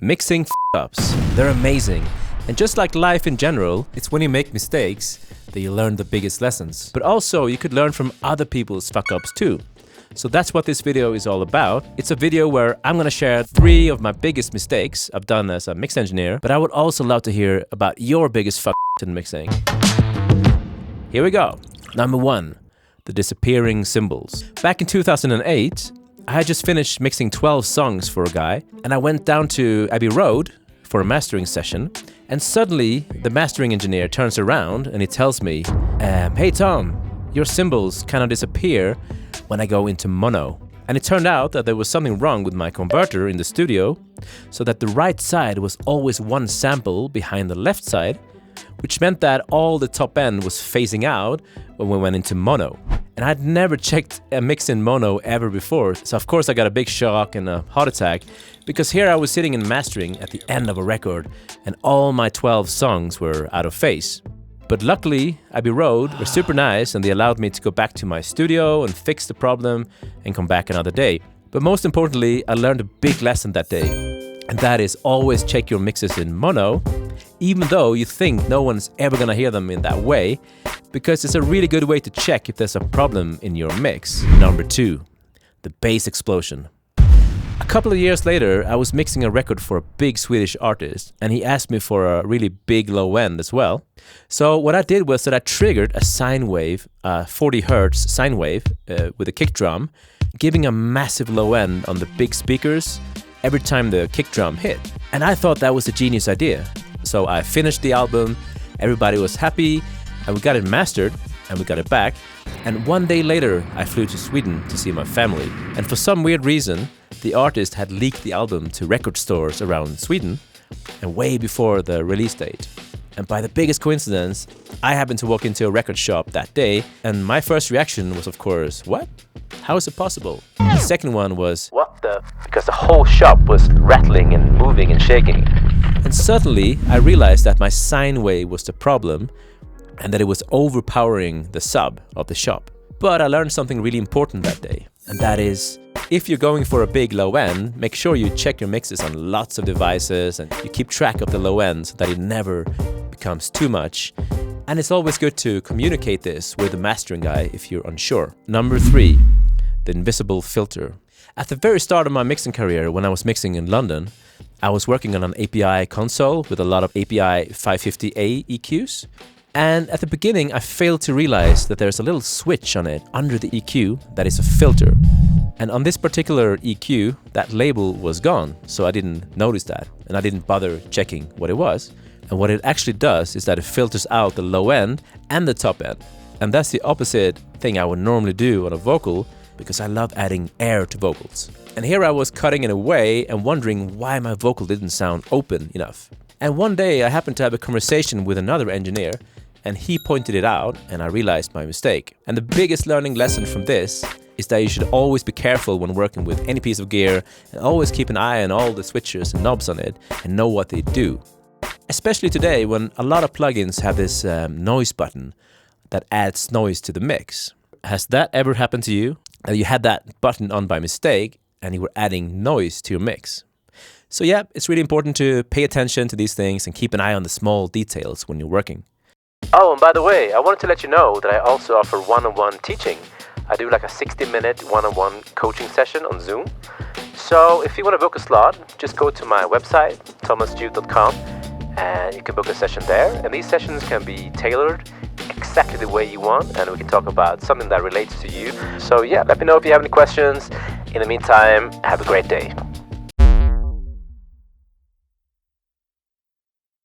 Mixing f-ups. They're amazing. And just like life in general, it's when you make mistakes that you learn the biggest lessons. But also, you could learn from other people's fuck-ups too. So that's what this video is all about. It's a video where I'm gonna share 3 of my biggest mistakes I've done as a mix engineer, but I would also love to hear about your biggest fuck-ups in mixing. Here we go. Number 1, the disappearing cymbals. Back in 2008, I had just finished mixing 12 songs for a guy, and I went down to Abbey Road for a mastering session, and suddenly the mastering engineer turns around and he tells me, hey Tom, your cymbals kind of disappear when I go into mono. And it turned out that there was something wrong with my converter in the studio, so that the right side was always one sample behind the left side, which meant that all the top end was phasing out when we went into mono. And I'd never checked a mix in mono ever before, so of course I got a big shock and a heart attack, because here I was sitting in mastering at the end of a record and all my 12 songs were out of phase. But luckily, Abbey Road were super nice and they allowed me to go back to my studio and fix the problem and come back another day. But most importantly, I learned a big lesson that day, and that is always check your mixes in mono, even though you think no one's ever gonna hear them in that way, because it's a really good way to check if there's a problem in your mix. Number 2, the bass explosion. A couple of years later, I was mixing a record for a big Swedish artist, and he asked me for a really big low end as well. So what I did was that I triggered a sine wave, 40 Hertz sine wave with a kick drum, giving a massive low end on the big speakers every time the kick drum hit. And I thought that was a genius idea. So I finished the album, everybody was happy, and we got it mastered, and we got it back. And one day later, I flew to Sweden to see my family. And for some weird reason, the artist had leaked the album to record stores around Sweden, and way before the release date. And by the biggest coincidence, I happened to walk into a record shop that day, and my first reaction was, of course, what? How is it possible? The second one was, what the? Because the whole shop was rattling and moving and shaking. And suddenly, I realized that my sine wave was the problem, and that it was overpowering the sub of the shop. But I learned something really important that day, and that is, if you're going for a big low end, make sure you check your mixes on lots of devices and you keep track of the low end so that it never becomes too much. And it's always good to communicate this with the mastering guy if you're unsure. Number 3, the invisible filter. At the very start of my mixing career, when I was mixing in London, I was working on an API console with a lot of API 550A EQs. And at the beginning, I failed to realize that there's a little switch on it under the EQ that is a filter. And on this particular EQ, that label was gone, so I didn't notice that, and I didn't bother checking what it was. And what it actually does is that it filters out the low end and the top end. And that's the opposite thing I would normally do on a vocal, because I love adding air to vocals. And here I was cutting it away and wondering why my vocal didn't sound open enough. And one day I happened to have a conversation with another engineer, and he pointed it out, and I realized my mistake. And the biggest learning lesson from this is that you should always be careful when working with any piece of gear, and always keep an eye on all the switches and knobs on it and know what they do. Especially today, when a lot of plugins have this noise button that adds noise to the mix. Has that ever happened to you? That you had that button on by mistake and you were adding noise to your mix? So yeah, it's really important to pay attention to these things and keep an eye on the small details when you're working. Oh, and by the way, I wanted to let you know that I also offer one-on-one teaching. I do like a 60-minute one-on-one coaching session on Zoom. So if you want to book a slot, just go to my website, thomasjude.com, and you can book a session there. And these sessions can be tailored exactly the way you want, and we can talk about something that relates to you. So yeah, let me know if you have any questions. In the meantime, have a great day.